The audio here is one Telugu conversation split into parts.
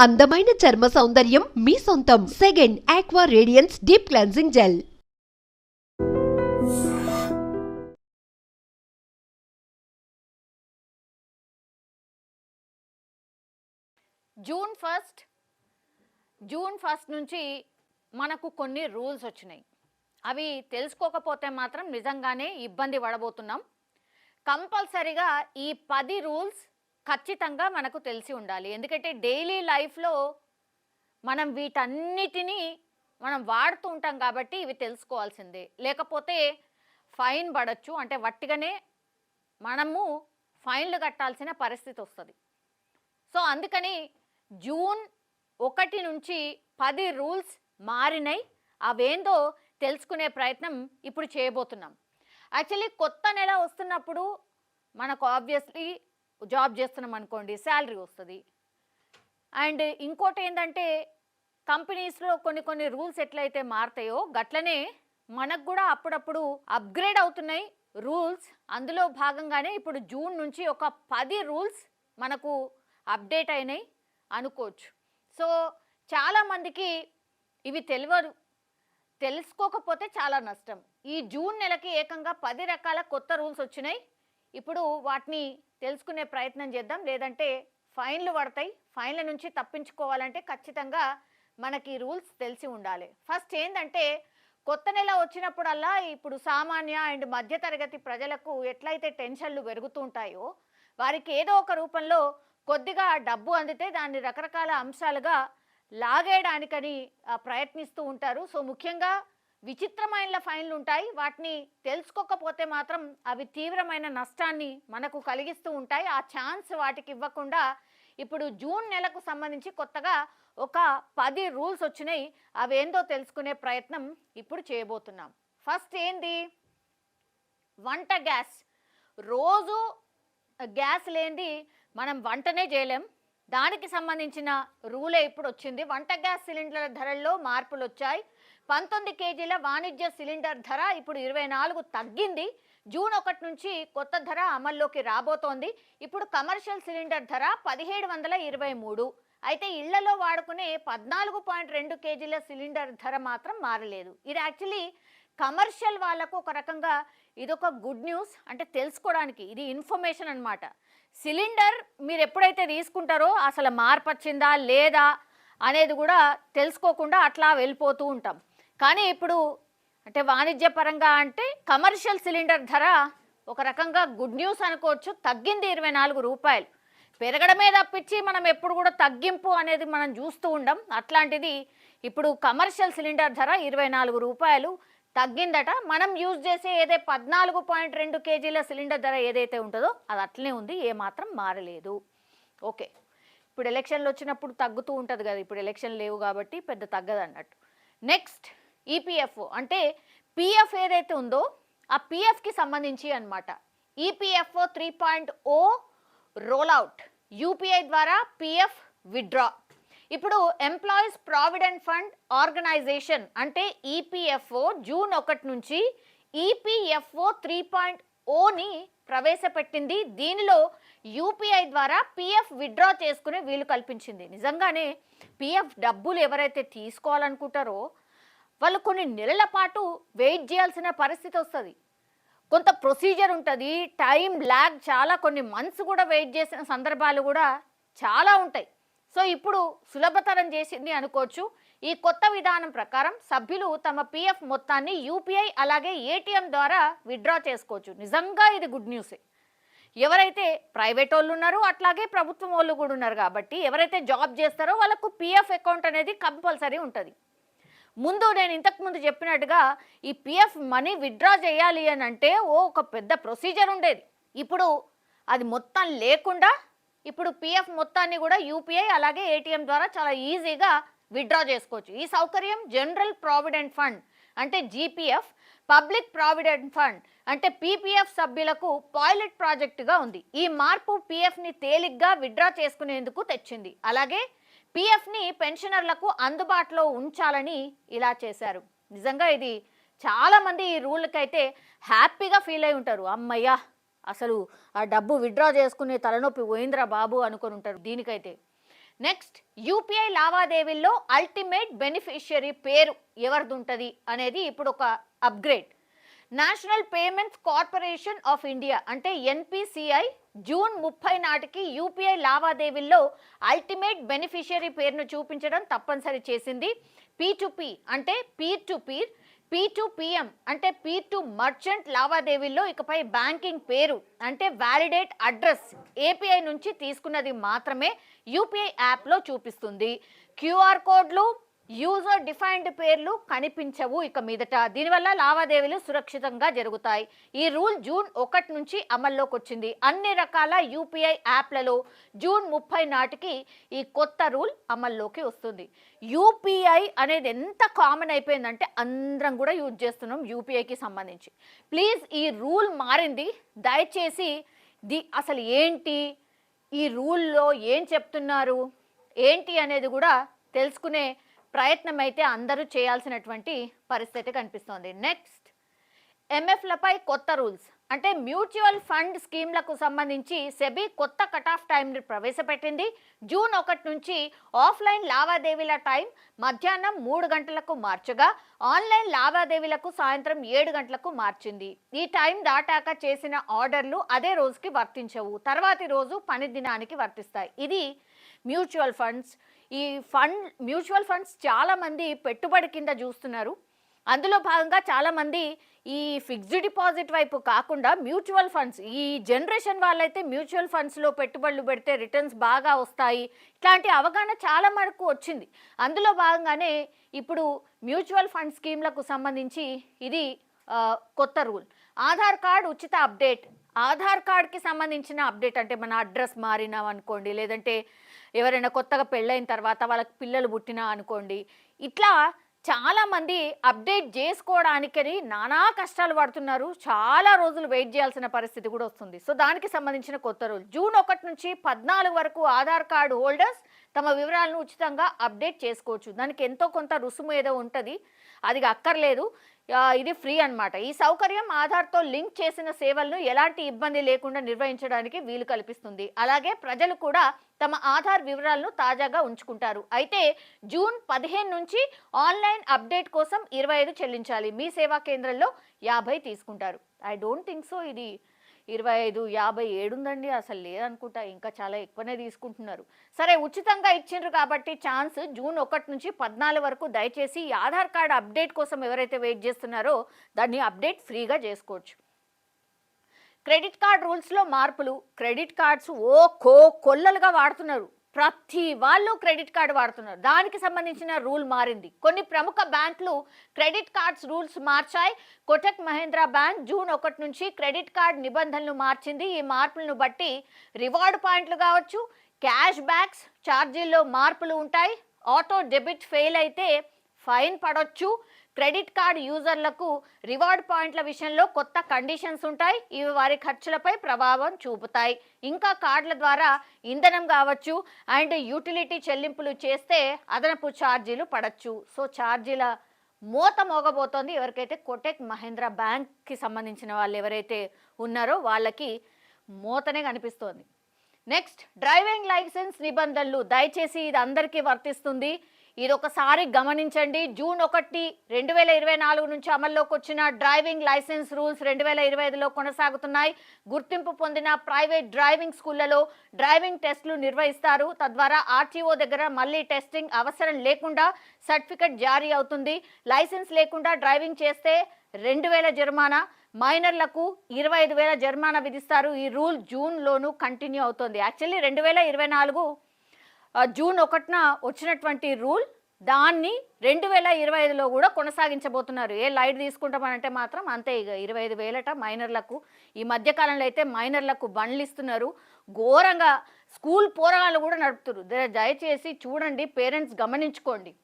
అందమైన చర్మ సౌందర్యం మీ సొంతం. Second aqua radiance deep cleansing gel. June first నుంచి మనకు కొన్ని రూల్స్ వచ్చినాయి. అవి తెలుసుకోకపోతే మాత్రం నిజంగానే ఇబ్బంది పడబోతున్నాం. కంపల్సరీగా ఈ 10 రూల్స్ ఖచ్చితంగా మనకు తెలిసి ఉండాలి. ఎందుకంటే డైలీ లైఫ్లో మనం వీటన్నిటినీ మనం వాడుతూ ఉంటాం కాబట్టి ఇవి తెలుసుకోవాల్సిందే. లేకపోతే ఫైన్ పడవచ్చు, అంటే వట్టిగానే మనము ఫైన్లు కట్టాల్సిన పరిస్థితి వస్తుంది. సో అందుకని జూన్ 1 నుంచి 10 రూల్స్ మారినాయి. అవేందో తెలుసుకునే ప్రయత్నం ఇప్పుడు చేయబోతున్నాం. యాక్చువల్లీ కొత్త నెల వస్తున్నప్పుడు మనకు ఆబ్వియస్లీ జాబ్ చేస్తున్నాం అనుకోండి, శాలరీ వస్తుంది. అండ్ ఇంకోటి ఏంటంటే కంపెనీస్లో కొన్ని రూల్స్ ఎట్లయితే మారుతాయో గట్లనే మనకు కూడా అప్పుడప్పుడు అప్గ్రేడ్ అవుతున్నాయి రూల్స్. అందులో భాగంగానే ఇప్పుడు జూన్ నుంచి ఒక 10 రూల్స్ మనకు అప్డేట్ అయినాయి అనుకోవచ్చు. సో చాలామందికి ఇవి తెలియదు, తెలుసుకోకపోతే చాలా నష్టం. ఈ జూన్ నెలకి ఏకంగా 10 రకాల కొత్త రూల్స్ వచ్చినాయి. ఇప్పుడు వాటిని తెలుసుకునే ప్రయత్నం చేద్దాం, లేదంటే ఫైన్లు పడతాయి. ఫైన్ల నుంచి తప్పించుకోవాలంటే ఖచ్చితంగా మనకి రూల్స్ తెలిసి ఉండాలి. ఫస్ట్ ఏంటంటే కొత్త నెల వచ్చినప్పుడల్లా ఇప్పుడు సామాన్య అండ్ మధ్యతరగతి ప్రజలకు ఎట్లయితే టెన్షన్లు పెరుగుతూ ఉంటాయో వారికి ఏదో ఒక రూపంలో కొద్దిగా డబ్బు అందితే దాన్ని రకరకాల అంశాలుగా లాగేయడానికని ప్రయత్నిస్తూ ఉంటారు. సో ముఖ్యంగా విచిత్రమైన ఫైన్లు ఉంటాయి. వాటిని తెలుసుకోకపోతే మాత్రం అవి తీవ్రమైన నష్టాన్ని మనకు కలిగిస్తూ ఉంటాయి. ఆ ఛాన్స్ వాటికి ఇవ్వకుండా ఇప్పుడు జూన్ నెలకు సంబంధించి కొత్తగా ఒక 10 రూల్స్ వచ్చినాయి. అవేందో తెలుసుకునే ప్రయత్నం ఇప్పుడు చేయబోతున్నాం. ఫస్ట్ ఏంది, వంట గ్యాస్. రోజు గ్యాస్ లేనిది మనం వంటనే చేయలేం. దానికి సంబంధించిన రూలే ఇప్పుడు వచ్చింది. వంట గ్యాస్ సిలిండర్ల ధరల్లో మార్పులు వచ్చాయి. 19 కేజీల వాణిజ్య సిలిండర్ ధర ఇప్పుడు 24 తగ్గింది. జూన్ 1 నుంచి కొత్త ధర అమల్లోకి రాబోతోంది. ఇప్పుడు కమర్షియల్ సిలిండర్ ధర 1723. అయితే ఇళ్లలో వాడుకునే 14.2 కేజీల సిలిండర్ ధర మాత్రం మారలేదు. ఇది యాక్చువల్లీ కమర్షియల్ వాళ్ళకు ఒక రకంగా ఇదొక గుడ్ న్యూస్, అంటే తెలుసుకోవడానికి ఇది ఇన్ఫర్మేషన్ అన్నమాట. సిలిండర్ మీరు ఎప్పుడైతే తీసుకుంటారో అసలు మార్పు వచ్చిందా లేదా అనేది కూడా తెలుసుకోకుండా అట్లా వెళ్ళిపోతూ ఉంటాం. కానీ ఇప్పుడు అంటే వాణిజ్యపరంగా అంటే కమర్షియల్ సిలిండర్ ధర ఒక రకంగా గుడ్ న్యూస్ అనుకోవచ్చు. తగ్గింది 24 రూపాయలు. పెరగడమే తప్పించి మనం ఎప్పుడు కూడా తగ్గింపు అనేది మనం చూస్తూ ఉండం. అట్లాంటిది ఇప్పుడు కమర్షియల్ సిలిండర్ ధర 24 రూపాయలు తగ్గిందట. మనం యూజ్ చేసే ఏదే 14.2 కేజీల సిలిండర్ ధర ఏదైతే ఉంటుందో అది అట్లనే ఉంది, ఏమాత్రం మారలేదు. ఓకే, ఇప్పుడు ఎలక్షన్లు వచ్చినప్పుడు తగ్గుతూ ఉంటుంది కదా, ఇప్పుడు ఎలక్షన్ లేవు కాబట్టి పెద్ద తగ్గదు అన్నట్టు. నెక్స్ట్ ఈపీఎఫ్ఓ అంటే పిఎఫ్ ఏదైతే ఉందో ఆ పిఎఫ్కి సంబంధించి అనమాట. ఈపీఎఫ్ఓ 3.0 రోల్అవుట్, యూపీఐ ద్వారా పిఎఫ్ విత్డ్రా. ఇప్పుడు ఎంప్లాయీస్ ప్రావిడెంట్ ఫండ్ ఆర్గనైజేషన్ అంటే ఈపీఎఫ్ఓ జూన్ 1 నుంచి ఈపీఎఫ్ఓ 3.0ని ప్రవేశపెట్టింది. దీనిలో యూపీఐ ద్వారా పిఎఫ్ విత్డ్రా చేసుకునే వీలు కల్పించింది. నిజంగానే పిఎఫ్ డబ్బులు ఎవరైతే తీసుకోవాలనుకుంటారో వాళ్ళు కొన్ని నెలల పాటు వెయిట్ చేయాల్సిన పరిస్థితి వస్తుంది. కొంత ప్రొసీజర్ ఉంటుంది, టైం ల్యాగ్, చాలా కొన్ని మంత్స్ కూడా వెయిట్ చేసిన సందర్భాలు కూడా చాలా ఉంటాయి. సో ఇప్పుడు సులభతరం చేసింది అనుకోవచ్చు. ఈ కొత్త విధానం ప్రకారం సభ్యులు తమ పిఎఫ్ మొత్తాన్ని యూపీఐ అలాగే ఏటీఎం ద్వారా విత్డ్రా చేసుకోవచ్చు. నిజంగా ఇది గుడ్ న్యూసే. ఎవరైతే ప్రైవేట్ వాళ్ళు ఉన్నారో అట్లాగే ప్రభుత్వం వాళ్ళు కూడా ఉన్నారు కాబట్టి ఎవరైతే జాబ్ చేస్తారో వాళ్ళకు పిఎఫ్ అకౌంట్ అనేది కంపల్సరీ ఉంటుంది. ముందు నేను ఇంతకుముందు చెప్పినట్టుగా ఈ పిఎఫ్ మనీ విత్డ్రా చేయాలి అని అంటే ఒక పెద్ద ప్రొసీజర్ ఉండేది. ఇప్పుడు అది మొత్తం లేకుండా ఇప్పుడు పిఎఫ్ మొత్తాన్ని కూడా యూపీఐ అలాగే ఏటీఎం ద్వారా చాలా ఈజీగా విత్డ్రా చేసుకోవచ్చు. ఈ సౌకర్యం జనరల్ ప్రావిడెంట్ ఫండ్ అంటే జీపీఎఫ్, పబ్లిక్ ప్రావిడెంట్ ఫండ్ అంటే పీపీఎఫ్ సభ్యులకు పైలట్ ప్రాజెక్టుగా ఉంది. ఈ మార్పు పిఎఫ్ని తేలిగ్గా విత్డ్రా చేసుకునేందుకు తెచ్చింది. అలాగే పిఎఫ్ని పెన్షనర్లకు అందుబాటులో ఉంచాలని ఇలా చేశారు. నిజంగా ఇది చాలామంది ఈ రూల్కైతే హ్యాపీగా ఫీల్ అయి ఉంటారు. అమ్మయ్యా, అసలు ఆ డబ్బు విత్డ్రా చేసుకునే తలనొప్పి పోయిందిరా బాబు అనుకొని ఉంటారు. దీనికైతే నెక్స్ట్ యూపీఐ లావాదేవీల్లో అల్టిమేట్ బెనిఫిషియరీ పేరు ఎవరిది ఉంటుంది అనేది ఇప్పుడు ఒక upgrade. National payments corporation of India అంటే ఎన్పిసిఐ జూన్ 30 నాటికి యూపీఐ లావాదేవీల్లో అల్టిమేట్ బెనిఫిషియరీ పేరును చూపించడం తప్పనిసరి చేసింది. P2P అంటే పీర్ టు పీర్, P2PM అంటే పీర్ టు మర్చెంట్ లావాదేవీల్లో ఇకపై బ్యాంకింగ్ పేరు అంటే వ్యాలిడేట్ అడ్రస్ ఏపీఐ నుంచి తీసుకున్నది మాత్రమే యూపీఐ యాప్లో చూపిస్తుంది. క్యూఆర్ కోడ్లు, యూజర్ డిఫైన్డ్ పేర్లు కనిపించవు ఇక మీదట. దీనివల్ల లావాదేవీలు సురక్షితంగా జరుగుతాయి. ఈ రూల్ జూన్ 1 నుంచి అమల్లోకి వచ్చింది. అన్ని రకాల యూపీఐ యాప్లలో జూన్ 30 నాటికి ఈ కొత్త రూల్ అమల్లోకి వస్తుంది. యూపీఐ అనేది ఎంత కామన్ అయిపోయిందంటే అందరం కూడా యూజ్ చేస్తున్నాం యూపీఐకి సంబంధించి. ప్లీజ్ ఈ రూల్ మారింది, దయచేసి అసలు ఏంటి ఈ రూల్లో ఏం చెప్తున్నారు ఏంటి అనేది కూడా తెలుసుకునే ప్రయత్నం అయితే అందరూ చేయాల్సినటువంటి పరిస్థితి కనిపిస్తోంది. నెక్స్ట్ ఎంఎఫ్లపై కొత్త రూల్స్ అంటే మ్యూచువల్ ఫండ్ స్కీమ్లకు సంబంధించి సెబీ కొత్త కట్ ఆఫ్ టైంని ప్రవేశపెట్టింది. జూన్ 1 నుంచి ఆఫ్లైన్ లావాదేవీల టైం మధ్యాహ్నం 3 గంటలకు మార్చగా ఆన్లైన్ లావాదేవీలకు సాయంత్రం 7 గంటలకు మార్చింది. ఈ టైం దాటాక చేసిన ఆర్డర్లు అదే రోజుకి వర్తించవు, తర్వాతి రోజు పని దినానికి వర్తిస్తాయి. ఇది మ్యూచువల్ ఫండ్స్. ఈ మ్యూచువల్ ఫండ్స్ చాలామంది పెట్టుబడి కింద చూస్తున్నారు. అందులో భాగంగా చాలామంది ఈ ఫిక్స్డ్ డిపాజిట్ వైపు కాకుండా మ్యూచువల్ ఫండ్స్, ఈ జనరేషన్ వాళ్ళైతే మ్యూచువల్ ఫండ్స్లో పెట్టుబడులు పెడితే రిటర్న్స్ బాగా వస్తాయి, ఇట్లాంటి అవగాహన చాలా వరకు వచ్చింది. అందులో భాగంగానే ఇప్పుడు మ్యూచువల్ ఫండ్ స్కీమ్లకు సంబంధించి ఇది కొత్త రూల్. ఆధార్ కార్డ్ ఉచిత అప్డేట్. ఆధార్ కార్డ్కి సంబంధించిన అప్డేట్ అంటే మన అడ్రస్ మారినాం అనుకోండి, లేదంటే ఎవరైనా కొత్తగా పెళ్ళైన తర్వాత వాళ్ళకి పిల్లలు పుట్టినా అనుకోండి, ఇట్లా చాలామంది అప్డేట్ చేసుకోవడానికని నానా కష్టాలు పడుతున్నారు. చాలా రోజులు వెయిట్ చేయాల్సిన పరిస్థితి కూడా వస్తుంది. సో దానికి సంబంధించిన కొత్త రూల్ జూన్ 1 నుంచి 14 వరకు ఆధార్ కార్డు హోల్డర్స్ తమ వివరాలను ఉచితంగా అప్డేట్ చేసుకోవచ్చు. దానికి ఎంతో కొంత రుసుము ఏదో ఉంటుంది, అది అక్కర్లేదు, ఇది ఫ్రీ అన్నమాట. ఈ సౌకర్యం ఆధార్తో లింక్ చేసిన సేవలను ఎలాంటి ఇబ్బంది లేకుండా నిర్వహించడానికి వీలు కల్పిస్తుంది. అలాగే ప్రజలు కూడా తమ ఆధార్ వివరాలను తాజాగా ఉంచుకుంటారు. అయితే జూన్ 15 నుంచి ఆన్లైన్ అప్డేట్ కోసం 25 చెల్లించాలి. మీ సేవా కేంద్రంలో 50 తీసుకుంటారు. ఐ డోంట్ థింక్ సో ఇది 25, 57 ఉందండి, అసలు లేదనుకుంటా, ఇంకా చాలా ఎక్కువనే తీసుకుంటున్నారు. సరే, ఉచితంగా ఇచ్చిండ్రు కాబట్టి ఛాన్స్ జూన్ 1 నుంచి 14 వరకు దయచేసి ఈ ఆధార్ కార్డు అప్డేట్ కోసం ఎవరైతే వెయిట్ చేస్తున్నారో దాన్ని అప్డేట్ ఫ్రీగా చేసుకోవచ్చు. క్రెడిట్ కార్డ్ రూల్స్లో మార్పులు. క్రెడిట్ కార్డ్స్ కొల్లలుగా వాడుతున్నారు, ప్రతి వాళ్ళు క్రెడిట్ కార్డు వాడుతున్నారు. దానికి సంబంధించిన రూల్ మారింది. కొన్ని ప్రముఖ బ్యాంకులు క్రెడిట్ కార్డ్స్ రూల్స్ మార్చాయి. కోటక్ మహీంద్రా బ్యాంక్ జూన్ 1 నుంచి క్రెడిట్ కార్డ్ నిబంధనలు మార్చింది. ఈ మార్పులను బట్టి రివార్డ్ పాయింట్లు కావచ్చు, క్యాష్ బ్యాక్స్ ఛార్జీల్లో మార్పులు ఉంటాయి. ఆటో డెబిట్ ఫెయిల్ అయితే ఫైన్ పడవచ్చు. క్రెడిట్ కార్డ్ యూజర్లకు రివార్డ్ పాయింట్ల విషయంలో కొత్త కండిషన్స్ ఉంటాయి. ఇవి వారి ఖర్చులపై ప్రభావం చూపుతాయి. ఇంకా కార్డుల ద్వారా ఇంధనం కావచ్చు అండ్ యూటిలిటీ చెల్లింపులు చేస్తే అదనపు ఛార్జీలు పడవచ్చు. సో ఛార్జీల మోత మోగబోతోంది. ఎవరికైతే కోటక్ మహీంద్రా బ్యాంక్కి సంబంధించిన వాళ్ళు ఎవరైతే ఉన్నారో వాళ్ళకి మోతనే కనిపిస్తోంది. నెక్స్ట్ డ్రైవింగ్ లైసెన్స్ నిబంధనలు. దయచేసి ఇది అందరికీ వర్తిస్తుంది, ఇది ఒకసారి గమనించండి. జూన్ 1, 2024 నుంచి అమల్లోకి వచ్చిన డ్రైవింగ్ లైసెన్స్ రూల్స్ 2025లో కొనసాగుతున్నాయి. గుర్తింపు పొందిన ప్రైవేట్ డ్రైవింగ్ స్కూళ్లలో డ్రైవింగ్ టెస్టులు నిర్వహిస్తారు. తద్వారా ఆర్టీఓ దగ్గర మళ్ళీ టెస్టింగ్ అవసరం లేకుండా సర్టిఫికెట్ జారీ అవుతుంది. లైసెన్స్ లేకుండా డ్రైవింగ్ చేస్తే 2000 జరిమానా, మైనర్లకు 25,000 జరిమానా విధిస్తారు. ఈ రూల్ జూన్లోనూ కంటిన్యూ అవుతుంది. యాక్చువల్లీ 2024 జూన్ 1న వచ్చినటువంటి రూల్ దాన్ని 2025లో కూడా కొనసాగించబోతున్నారు. లైట్ తీసుకుంటామనంటే మాత్రం అంతే, ఇక 25,000 మైనర్లకు. ఈ మధ్యకాలంలో అయితే మైనర్లకు బండ్లు ఇస్తున్నారు, ఘోరంగా స్కూల్ పోరాగాలు కూడా నడుపుతున్నారు. దయచేసి చూడండి, పేరెంట్స్ గమనించుకోండి.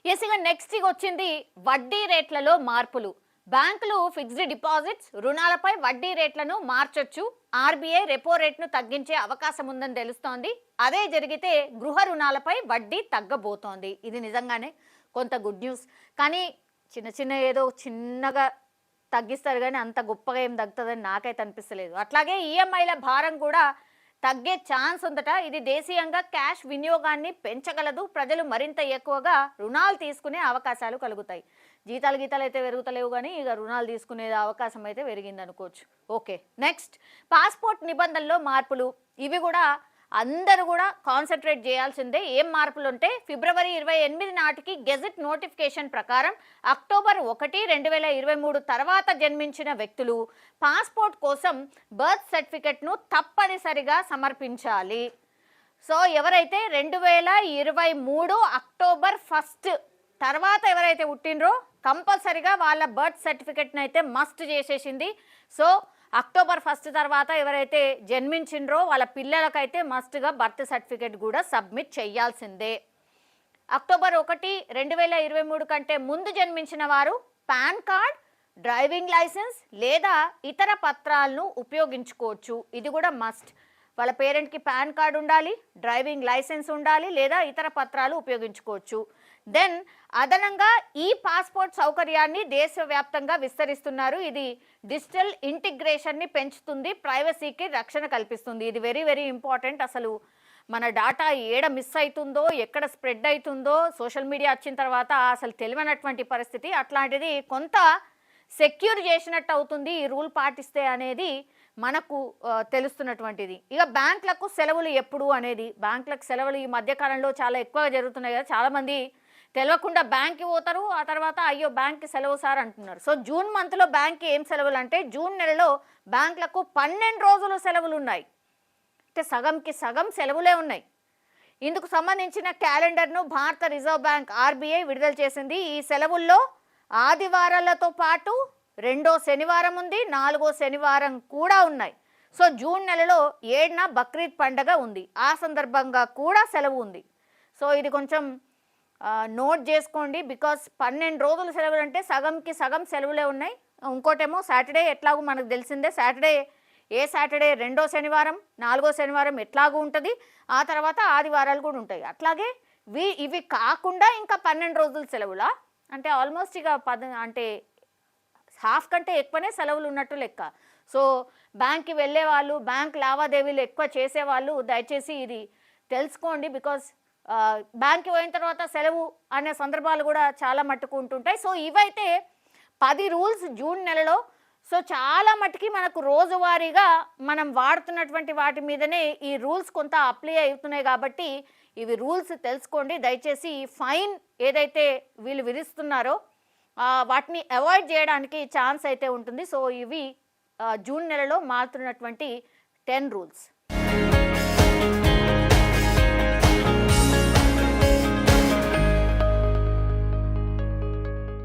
ఇక నెక్స్ట్ వచ్చింది వడ్డీ రేట్లలో మార్పులు. బ్యాంకులు ఫిక్స్డ్ డిపాజిట్స్ రుణాలపై వడ్డీ రేట్లను మార్చొచ్చు. ఆర్బీఐ రెపో రేట్ను తగ్గించే అవకాశం ఉందని తెలుస్తోంది. అదే జరిగితే గృహ రుణాలపై వడ్డీ తగ్గబోతోంది. ఇది నిజంగానే కొంత గుడ్ న్యూస్. కానీ ఏదో చిన్నగా తగ్గిస్తారు కానీ అంత గొప్పగా ఏం తగ్గుతుందని నాకైతే అనిపిస్తలేదు. అట్లాగే ఈఎంఐల భారం కూడా తగ్గే ఛాన్స్ ఉందట. ఇది దేశీయంగా క్యాష్ వినియోగాన్ని పెంచగలదు. ప్రజలు మరింత ఎక్కువగా రుణాలు తీసుకునే అవకాశాలు కలుగుతాయి. జీతాలు గీతాలు అయితే పెరుగుతలేవు కానీ ఇక రుణాలు తీసుకునే అవకాశం అయితే పెరిగింది అనుకోవచ్చు. ఓకే, నెక్స్ట్ పాస్పోర్ట్ నిబంధనలో మార్పులు. ఇవి కూడా అందరూ కూడా కాన్సన్ట్రేట్ చేయాల్సిందే. ఏం మార్పులు ఉంటే ఫిబ్రవరి 28 నాటికి గెజెట్ నోటిఫికేషన్ ప్రకారం అక్టోబర్ 1, 2023 తర్వాత జన్మించిన వ్యక్తులు పాస్పోర్ట్ కోసం బర్త్ సర్టిఫికెట్ను తప్పనిసరిగా సమర్పించాలి. సో ఎవరైతే 2023 అక్టోబర్ 1 తర్వాత ఎవరైతే పుట్టినరో కంపల్సరిగా వాళ్ళ బర్త్ సర్టిఫికెట్ని అయితే మస్ట్ చేసేసింది. సో అక్టోబర్ 1 తర్వాత ఎవరైతే జన్మించిండ్రో వాళ్ళ పిల్లలకైతే మస్ట్గా బర్త్ సర్టిఫికేట్ కూడా సబ్మిట్ చేయాల్సిందే. అక్టోబర్ 1, 2023 కంటే ముందు జన్మించిన వారు పాన్ కార్డ్, డ్రైవింగ్ లైసెన్స్ లేదా ఇతర పత్రాలను ఉపయోగించుకోవచ్చు. ఇది కూడా మస్ట్. వాళ్ళ పేరెంట్కి పాన్ కార్డ్ ఉండాలి, డ్రైవింగ్ లైసెన్స్ ఉండాలి లేదా ఇతర పత్రాలు ఉపయోగించుకోవచ్చు. దెన్ అదనంగా ఈ పాస్పోర్ట్ సౌకర్యాన్ని దేశవ్యాప్తంగా విస్తరిస్తున్నారు. ఇది డిజిటల్ ఇంటిగ్రేషన్ని పెంచుతుంది, ప్రైవసీకి రక్షణ కల్పిస్తుంది. ఇది వెరీ వెరీ ఇంపార్టెంట్. అసలు మన డాటా ఏడ మిస్ అవుతుందో, ఎక్కడ స్ప్రెడ్ అవుతుందో సోషల్ మీడియా వచ్చిన తర్వాత అసలు తెలియనటువంటి పరిస్థితి. అట్లాంటిది కొంత సెక్యూర్ చేసినట్టు అవుతుంది ఈ రూల్ పాటిస్తే అనేది మనకు తెలుస్తున్నటువంటిది. ఇక బ్యాంకులకు సెలవులు ఎప్పుడు అనేది, బ్యాంకులకు సెలవులు ఈ మధ్యకాలంలో చాలా ఎక్కువగా జరుగుతున్నాయి కదా. చాలామంది తెలియకుండా బ్యాంక్కి పోతారు, ఆ తర్వాత అయ్యో బ్యాంక్కి సెలవు సార్ అంటున్నారు. సో జూన్ మంత్లో బ్యాంక్కి ఏం సెలవులు అంటే జూన్ నెలలో బ్యాంకులకు 12 రోజులు సెలవులు ఉన్నాయి. అంటే సగంకి సగం సెలవులే ఉన్నాయి. ఇందుకు సంబంధించిన క్యాలెండర్ను భారత రిజర్వ్ బ్యాంక్ ఆర్బీఐ విడుదల చేసింది. ఈ సెలవుల్లో ఆదివారాలతో పాటు 2వ శనివారం ఉంది, 4వ శనివారం కూడా ఉన్నాయి. సో జూన్ నెలలో 7న బక్రీద్ పండగ ఉంది, ఆ సందర్భంగా కూడా సెలవు ఉంది. సో ఇది కొంచెం నోట్ చేసుకోండి. బికాస్ 12 రోజులు సెలవులు అంటే సగంకి సగం సెలవులే ఉన్నాయి. ఇంకోటేమో సాటర్డే ఎట్లాగూ మనకు తెలిసిందే. సాటర్డే 2వ శనివారం 4వ శనివారం ఎట్లాగూ ఉంటుంది. ఆ తర్వాత ఆదివారాలు కూడా ఉంటాయి. అట్లాగే ఇవి కాకుండా ఇంకా 12 రోజులు సెలవులా అంటే ఆల్మోస్ట్ ఇక అంటే హాఫ్ కంటే ఎక్కువనే సెలవులు ఉన్నట్టు లెక్క. సో బ్యాంక్కి వెళ్ళే వాళ్ళు, బ్యాంక్ లావాదేవీలు ఎక్కువ చేసేవాళ్ళు దయచేసి ఇది తెలుసుకోండి. బికాస్ బ్యాంక్కి పోయిన తర్వాత సెలవు అనే సందర్భాలు కూడా చాలా మట్టుకు ఉంటుంటాయి. సో ఇవైతే 10 రూల్స్ జూన్ నెలలో. సో చాలా మట్టుకి మనకు రోజువారీగా మనం వాడుతున్నటువంటి వాటి మీదనే ఈ రూల్స్ కొంత అప్లై అవుతున్నాయి కాబట్టి ఇవి రూల్స్ తెలుసుకోండి. దయచేసి ఫైన్ ఏదైతే వీళ్ళు విధిస్తున్నారో వాటిని అవాయిడ్ చేయడానికి ఛాన్స్ అయితే ఉంటుంది. సో ఇవి జూన్ నెలలో మారుతున్నటువంటి 10 రూల్స్.